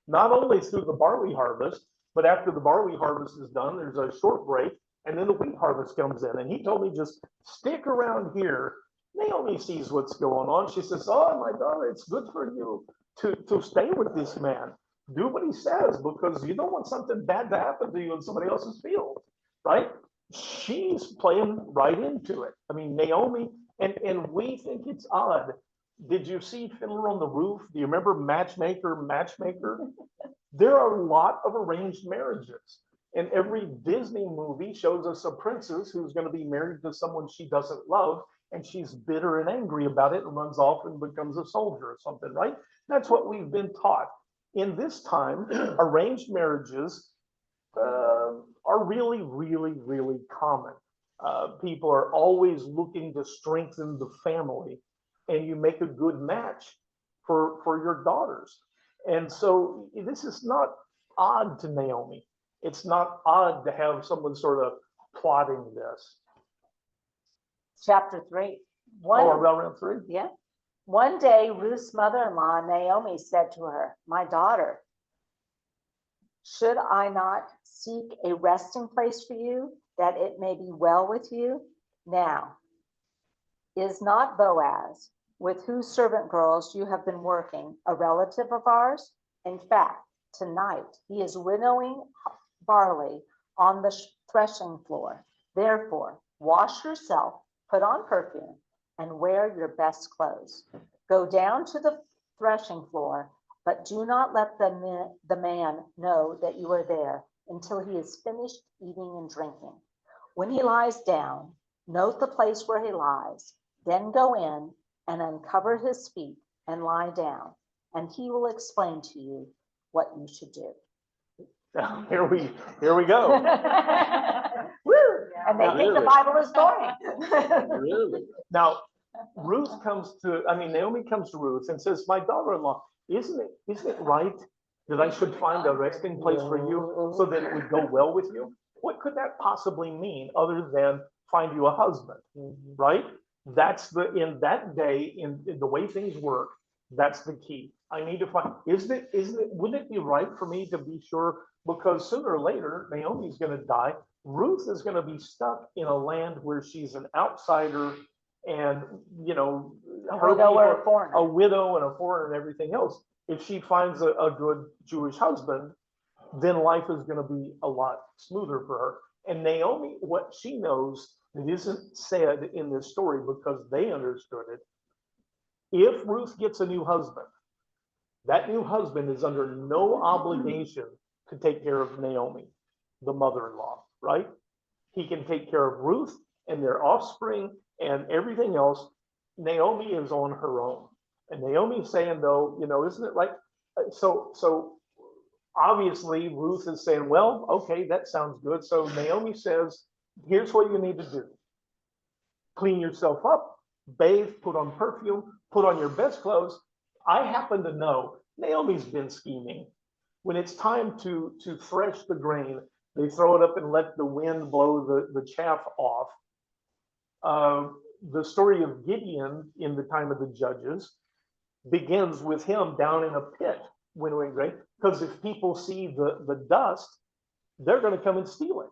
not only through the barley harvest, but after the barley harvest is done, there's a short break, and then the wheat harvest comes in. And he told me just stick around here. Naomi sees what's going on. She says, oh, my daughter, it's good for you to stay with this man. Do what he says, because you don't want something bad to happen to you in somebody else's field, right? She's playing right into it. I mean, Naomi, and we think it's odd. Did you see Fiddler on the Roof? Do you remember Matchmaker? There are a lot of arranged marriages. And every Disney movie shows us a princess who's going to be married to someone she doesn't love, and she's bitter and angry about it and runs off and becomes a soldier or something, right? That's what we've been taught. In this time, arranged marriages are really, really, really common. People are always looking to strengthen the family, and you make a good match for your daughters. And so this is not odd to Naomi. It's not odd to have someone sort of plotting this. Chapter 3. Around 3? Yeah. One day, Ruth's mother-in-law, Naomi, said to her, my daughter, should I not seek a resting place for you, that it may be well with you? Now, is not Boaz, with whose servant girls you have been working, a relative of ours? In fact, tonight he is winnowing barley on the threshing floor. Therefore, wash yourself, put on perfume, and wear your best clothes. Go down to the threshing floor, but do not let the man know that you are there until he is finished eating and drinking. When he lies down, note the place where he lies, then go in and uncover his feet and lie down, and he will explain to you what you should do. Here we go. Woo! And they think the Really? Bible is boring. Really? Now, Naomi comes to Ruth and says, my daughter-in-law, isn't it right that I should find a resting place for you so that it would go well with you? What could that possibly mean other than find you a husband, right? That's in that day, in the way things work, that's the key. I need to find, wouldn't it be right for me to be sure? Because sooner or later, Naomi's gonna die. Ruth is gonna be stuck in a land where she's an outsider and, A her widow or a people- foreigner. a widow and a foreigner and everything else. If she finds a good Jewish husband, then life is gonna be a lot smoother for her. And Naomi, what she knows that isn't said in this story because they understood it, if Ruth gets a new husband, that new husband is under no obligation to take care of Naomi, the mother-in-law, right? He can take care of Ruth and their offspring and everything else. Naomi is on her own. And Naomi's saying, though, isn't it right? So obviously Ruth is saying, well, okay, that sounds good. So Naomi says, here's what you need to do. Clean yourself up, bathe, put on perfume, put on your best clothes. I happen to know Naomi's been scheming. When it's time to thresh the grain, they throw it up and let the wind blow the chaff off. The story of Gideon in the time of the judges begins with him down in a pit winnowing grain, because if people see the dust, they're going to come and steal it.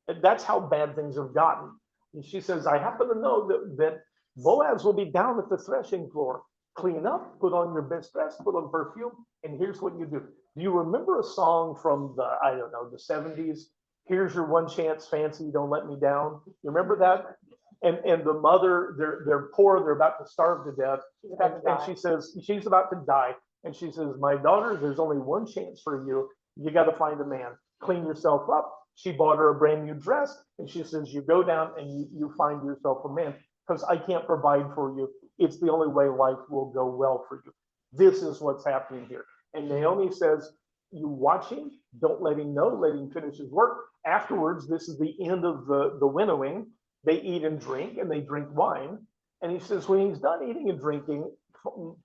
And that's how bad things have gotten. And she says, I happen to know that Boaz will be down at the threshing floor. Clean up, put on your best dress, put on perfume, and here's what you do. Do you remember a song from the 70s? Here's your one chance, fancy, don't let me down. You remember that? And the mother, they're poor, they're about to starve to death. And she says, she's about to die. And she says, my daughter, there's only one chance for you. You got to find a man. Clean yourself up. She bought her a brand new dress. And she says, you go down and you find yourself a man, because I can't provide for you. It's the only way life will go well for you. This is what's happening here. And Naomi says, you watch him, don't let him know, let him finish his work. Afterwards, this is the end of the winnowing. They eat and drink, and they drink wine. And he says, when he's done eating and drinking,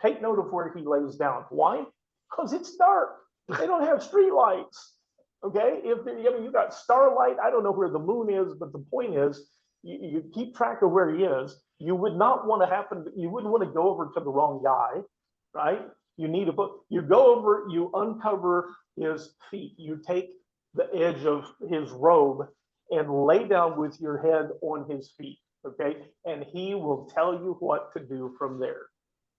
take note of where he lays down. Why? Because it's dark. They don't have street lights. Okay? You got starlight. I don't know where the moon is, but the point is, you keep track of where he is. You would not want to you wouldn't want to go over to the wrong guy, right? You go over, you uncover his feet. You take the edge of his robe and lay down with your head on his feet, okay? And he will tell you what to do from there.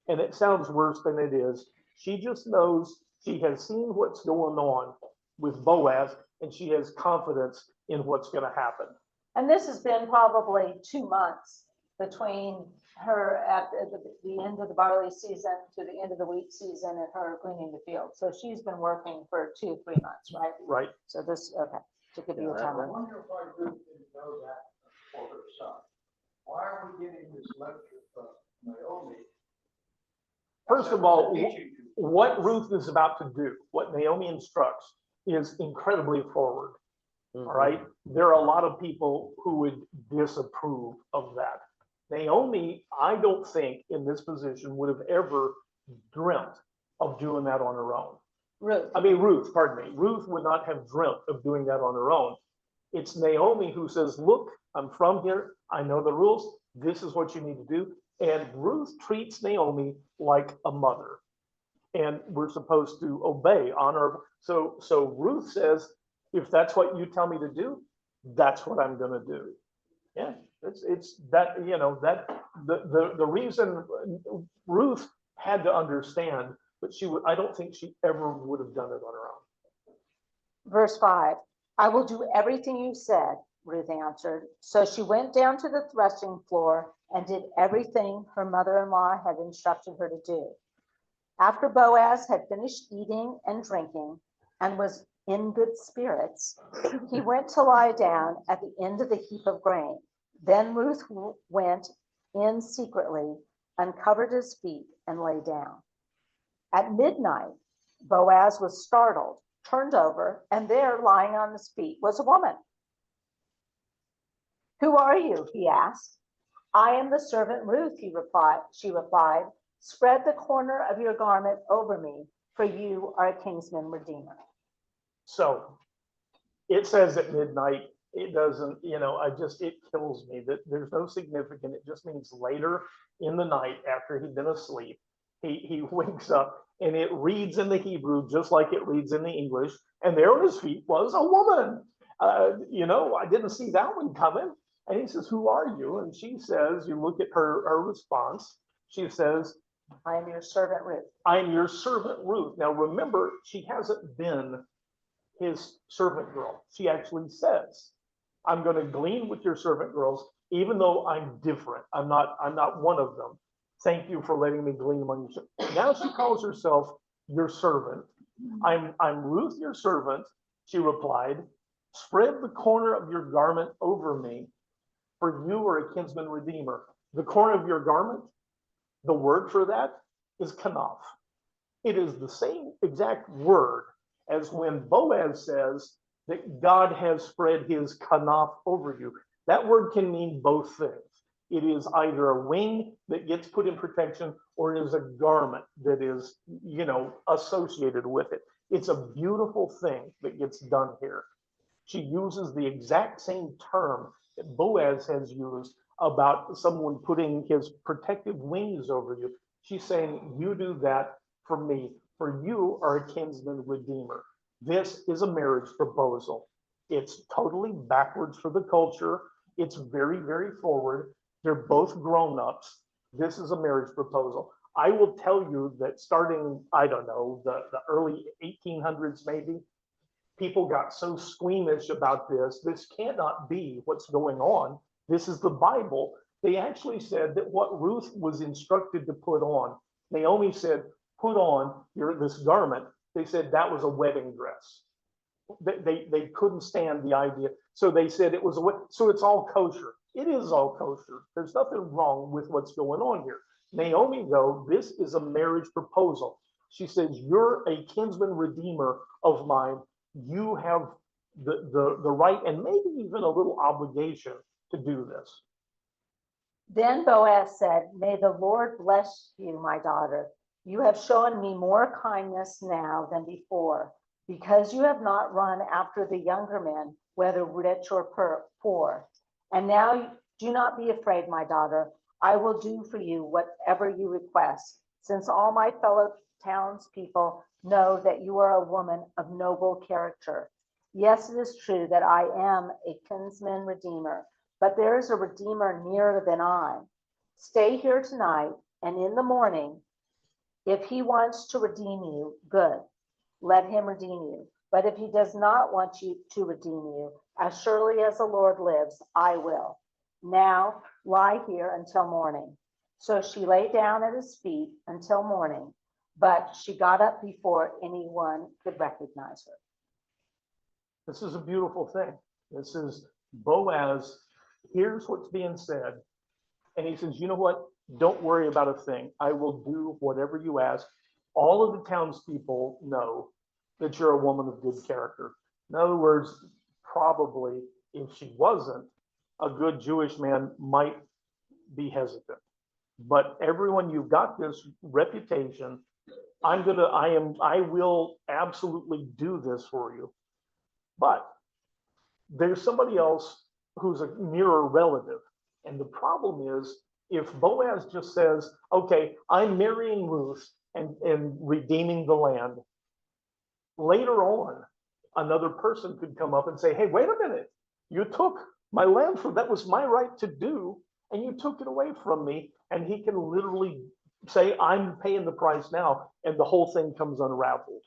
And it sounds worse than it is. She just knows, she has seen what's going on with Boaz, and she has confidence in what's going to happen. And this has been probably 2 months between her at the end of the barley season to the end of the wheat season and her cleaning the field. So she's been working for 2-3 months, right? Right. So okay, to give you a I timeline. wonder why Ruth didn't know that for her son. Why are we getting this lecture from Naomi? First of all, Teaching you. what Ruth is about to do, what Naomi instructs, is incredibly forward. All right. There are a lot of people who would disapprove of that. Naomi, I don't think in this position would have ever dreamt of doing that on her own. Ruth, pardon me. Ruth would not have dreamt of doing that on her own. It's Naomi who says, look, I'm from here. I know the rules. This is what you need to do. And Ruth treats Naomi like a mother. And we're supposed to obey, honor. So Ruth says, if that's what you tell me to do, that's what I'm going to do. Yeah, it's that, that the reason Ruth had to understand, but I don't think she ever would have done it on her own. Verse 5, I will do everything you said, Ruth answered. So she went down to the threshing floor and did everything her mother-in-law had instructed her to do. After Boaz had finished eating and drinking and was in good spirits, he went to lie down at the end of the heap of grain. Then Ruth went in secretly, uncovered his feet, and lay down. At midnight, Boaz was startled, turned over, and there, lying on his feet, was a woman. "Who are you?" he asked. "I am the servant Ruth," she replied. "Spread the corner of your garment over me, for you are a kinsman redeemer." So it says at midnight. It doesn't, it kills me that there's no significance. It just means later in the night after he'd been asleep, he wakes up and it reads in the Hebrew just like it reads in the English. And there on his feet was a woman. I didn't see that one coming. And he says, "Who are you?" And she says, you look at her response. She says, "I am your servant Ruth." "I'm your servant Ruth." Now remember, she hasn't been his servant girl. She actually says, "I'm going to glean with your servant girls, even though I'm different. I'm not one of them. Thank you for letting me glean among you." Now she calls herself your servant. I'm Ruth, your servant," she replied. "Spread the corner of your garment over me, for you are a kinsman redeemer." The corner of your garment, the word for that is kanaf. It is the same exact word as when Boaz says that God has spread his kanaf over you. That word can mean both things. It is either a wing that gets put in protection, or it is a garment that is, associated with it. It's a beautiful thing that gets done here. She uses the exact same term that Boaz has used about someone putting his protective wings over you. She's saying, "You do that for me, for you are a kinsman redeemer." This is a marriage proposal. It's totally backwards for the culture. It's very, very forward. They're both grown-ups. This is a marriage proposal. I will tell you that starting, I don't know, the early 1800s maybe, people got so squeamish about this. This cannot be what's going on. This is the Bible. They actually said that what Ruth was instructed to put on, Naomi said, "Put on this garment." They said that was a wedding dress. They couldn't stand the idea. So they said it was so it's all kosher. It is all kosher. There's nothing wrong with what's going on here. Naomi, though, this is a marriage proposal. She says, "You're a kinsman redeemer of mine. You have the right and maybe even a little obligation to do this." Then Boaz said, "May the Lord bless you, my daughter. You have shown me more kindness now than before, because you have not run after the younger men, whether rich or poor. And now do not be afraid, my daughter. I will do for you whatever you request, since all my fellow townspeople know that you are a woman of noble character. Yes, it is true that I am a kinsman redeemer, but there is a redeemer nearer than I. Stay here tonight, and in the morning, if he wants to redeem you, good, let him redeem you. But if he does not want you to redeem you, as surely as the Lord lives, I will. Now lie here until morning." So she lay down at his feet until morning, but she got up before anyone could recognize her. This is a beautiful thing. This is Boaz. Here's what's being said. And he says, "You know what? Don't worry about a thing. I will do whatever you ask. All of the townspeople know that you're a woman of good character." In other words, probably if she wasn't, a good Jewish man might be hesitant. But everyone, you've got this reputation. I will absolutely do this for you. But there's somebody else who's a nearer relative. And the problem is, if Boaz just says, "Okay, I'm marrying Ruth and redeeming the land," later on, another person could come up and say, "Hey, wait a minute. You took my land that was my right to do, and you took it away from me." And he can literally say, "I'm paying the price now," and the whole thing comes unraveled.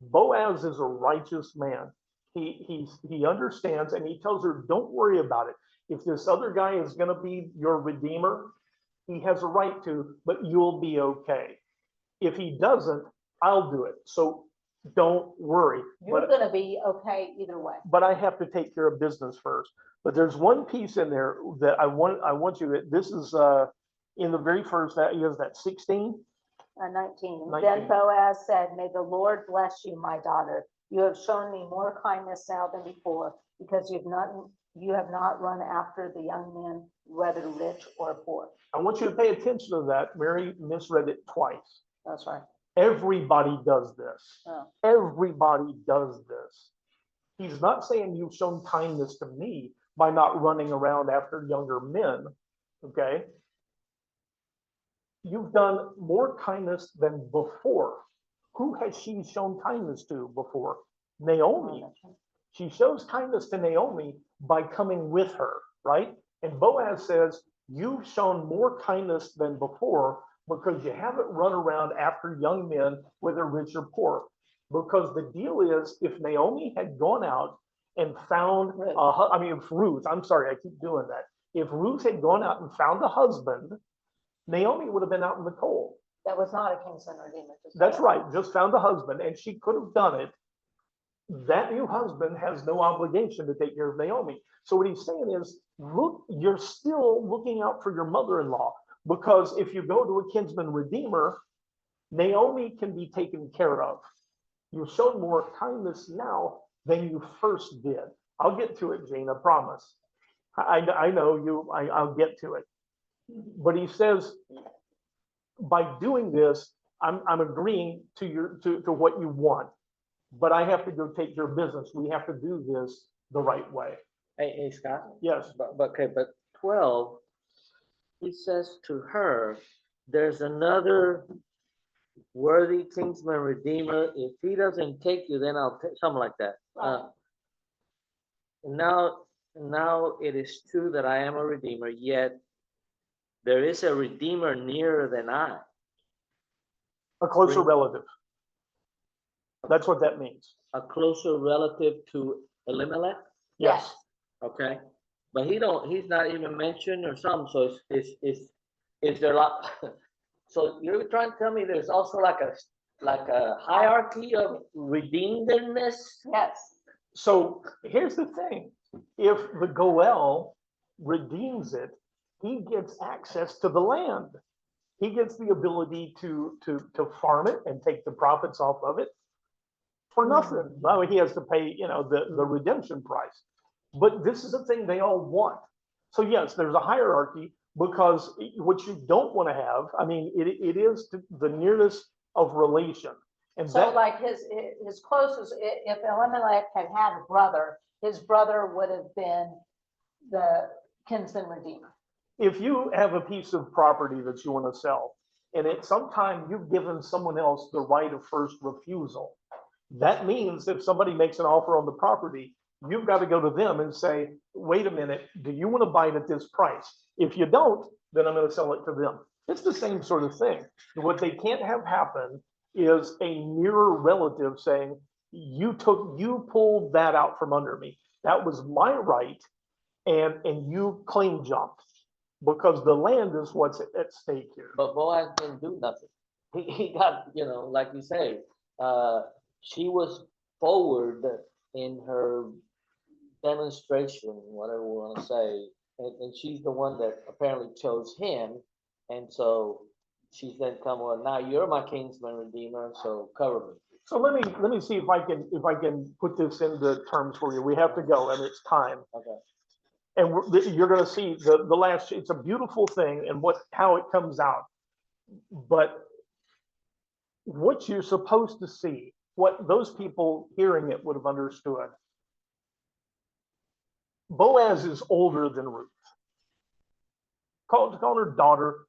Boaz is a righteous man. He understands, and he tells her, "Don't worry about it. If this other guy is going to be your redeemer, he has a right to, but you'll be okay. If he doesn't, I'll do it. So don't worry. You're But gonna be okay either way. I have to take care of business first. But there's one piece in there that I want you to, this is, in the very first, that is that 16. 19. 19. Then Boaz said, "May the Lord bless you, my daughter. You have shown me more kindness now than before, because you have not run after the young men, whether rich or poor." I want you to pay attention to that. Mary misread it twice. That's right. Everybody does this. Oh. Everybody does this. He's not saying you've shown kindness to me by not running around after younger men, okay? You've done more kindness than before. Who has she shown kindness to before? Naomi. She shows kindness to Naomi by coming with her, right? And Boaz says, you've shown more kindness than before because you haven't run around after young men, whether rich or poor. Because the deal is, if Naomi had gone out and found, if Ruth, I'm sorry, I keep doing that. If Ruth had gone out and found a husband, Naomi would have been out in the cold. That was not a kinsman redeemer. That's right, just found a husband, and she could have done it. That new husband has no obligation to take care of Naomi. So what he's saying is, look, you're still looking out for your mother-in-law, because if you go to a kinsman redeemer, Naomi can be taken care of. You've shown more kindness now than you first did. I'll get to it, Jane, I promise. I know you, I'll get to it. But he says, by doing this, I'm agreeing to what you want, but I have to go take your business. We have to do this the right way. Hey, Scott, Yes, but 12, he says to her, there's another worthy kinsman redeemer. If he doesn't take you, then I'll take something like that. Now it is true that I am a redeemer, yet there is a redeemer nearer than I. a closer relative. That's what that means. A closer relative to Elimelech. Yes. Okay, but he's not even mentioned or something. So is there a lot? So you're trying to tell me there's also like a hierarchy of redeemedness? Yes. So here's the thing. If the Goel redeems it, he gets access to the land. He gets the ability to farm it and take the profits off of it for nothing. Well, he has to pay, the redemption price. But this is the thing they all want. So yes, there's a hierarchy, because what you don't want to have, it is the nearness of relation. And So like his closest, if Elimelech had had a brother, his brother would have been the kinsman redeemer. if you have a piece of property that you want to sell, and at some time you've given someone else the right of first refusal, that means if somebody makes an offer on the property, you've got to go to them and say, wait a minute, do you want to buy it at this price? If you don't, then I'm going to sell it to them. It's the same sort of thing. What they can't have happen is a nearer relative saying, you pulled that out from under me. That was my right, and you claim jumped, because the land is what's at stake here. But Boaz didn't do nothing. He got, like you say, she was forward in her demonstration, whatever we want to say, and she's the one that apparently chose him, and so she's then come, well, now you're my kinsman redeemer, so cover me. So let me see if I can put this into terms for you. We have to go, and it's time. Okay. And you're going to see the last. It's a beautiful thing, and how it comes out. But what you're supposed to see, what those people hearing it would have understood. Boaz is older than Ruth. Call her daughter.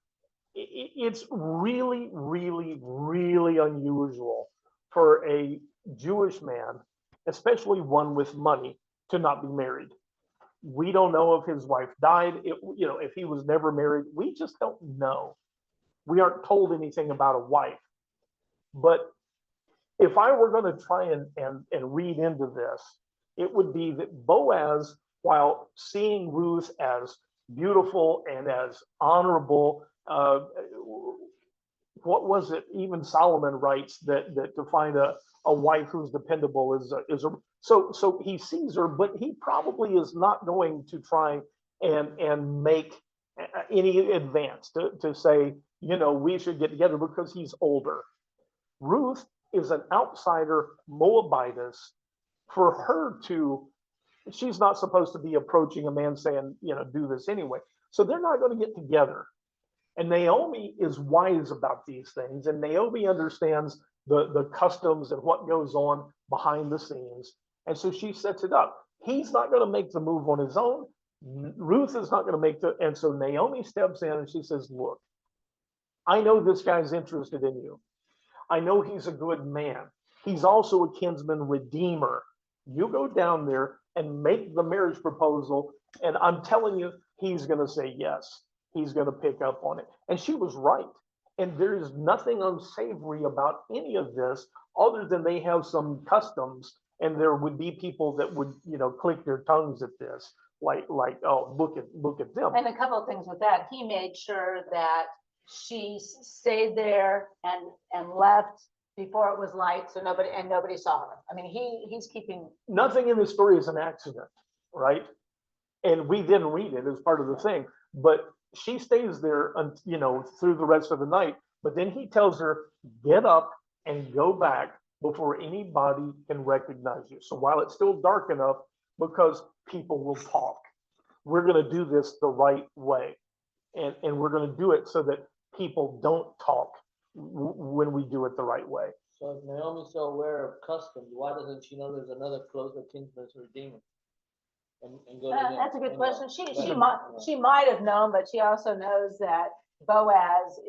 It's really, really, really unusual for a Jewish man, especially one with money, to not be married. We don't know if his wife died, if he was never married. We just don't know. We aren't told anything about a wife. But if I were going to try and read into this, it would be that Boaz, while seeing Ruth as beautiful and as honorable, what was it? Even Solomon writes that to find a a wife who's dependable so he sees her, but he probably is not going to try and make any advance to say, we should get together because he's older. Ruth is an outsider Moabitess. For her she's not supposed to be approaching a man saying, do this anyway. So they're not going to get together. And Naomi is wise about these things, and Naomi understands the customs and what goes on behind the scenes. And so she sets it up. He's not going to make the move on his own. Ruth is not going to make and so Naomi steps in and she says, look, I know this guy's interested in you. I know he's a good man. He's also a kinsman redeemer. You go down there and make the marriage proposal, and I'm telling you, he's going to say yes. He's going to pick up on it. And she was right. And there is nothing unsavory about any of this other than they have some customs, and there would be people that would, click their tongues at this, like, oh, look at them. And a couple of things with that, he made sure that she stayed there and left before it was light, so nobody saw her. I mean, he's keeping. Nothing in the story is an accident, right? And we didn't read it as part of the thing, but she stays there, through the rest of the night. But then he tells her, get up and go back before anybody can recognize you. So while it's still dark enough, because people will talk, we're going to do this the right way. And we're going to do it so that people don't talk when we do it the right way. So if Naomi's so aware of customs, why doesn't she know there's another closer kinsman redeemer? And go to him? That's a good And, question. She yeah. she might have known, but she also knows that Boaz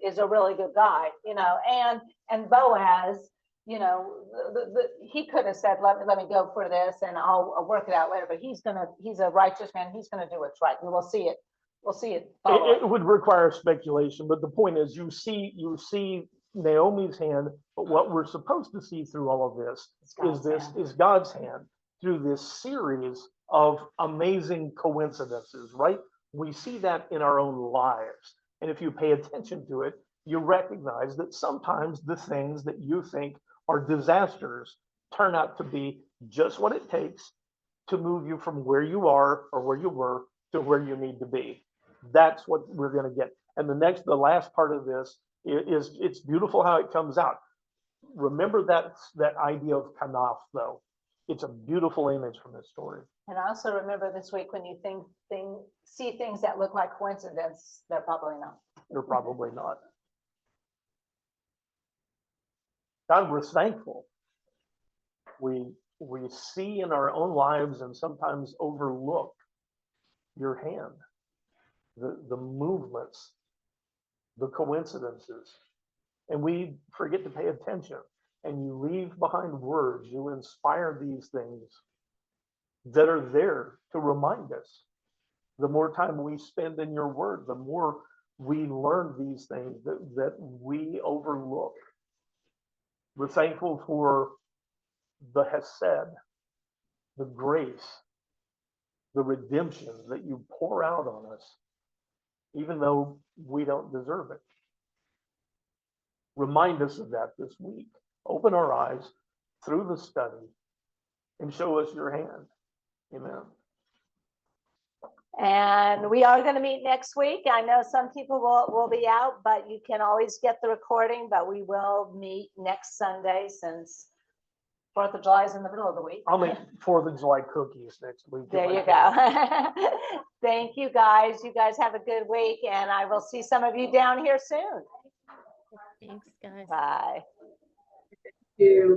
is a really good guy, and Boaz, he could have said, let me go for this and I'll work it out later, but he's a righteous man. He's going to do what's right. And we'll see it. It would require speculation, but the point is you see Naomi's hand, but what we're supposed to see through all of this is God's hand through this series of amazing coincidences, right? We see that in our own lives. And if you pay attention to it, you recognize that sometimes the things that you think are disasters turn out to be just what it takes to move you from where you are or where you were to where you need to be. That's what we're going to get. And the last part of this is it's beautiful how it comes out. Remember that idea of kanaf, though. It's a beautiful image from this story. And also remember this week, when you see things that look like coincidence, they're probably not. They're probably not. God, we're thankful. We see in our own lives and sometimes overlook your hand, the movements, the coincidences, and we forget to pay attention. And you leave behind words, you inspire these things that are there to remind us. The more time we spend in your word, the more we learn these things that we overlook. We're thankful for the hesed, the grace, the redemption that you pour out on us, even though we don't deserve it. Remind us of that this week. Open our eyes through the study and show us your hand. Amen. And we are going to meet next week. I know some people will be out, but you can always get the recording, but we will meet next Sunday, since 4th of July is in the middle of the week. I'll make 4th of July cookies next week. There you go. Thank you, guys. You guys have a good week, and I will see some of you down here soon. Thanks, guys. Bye. You.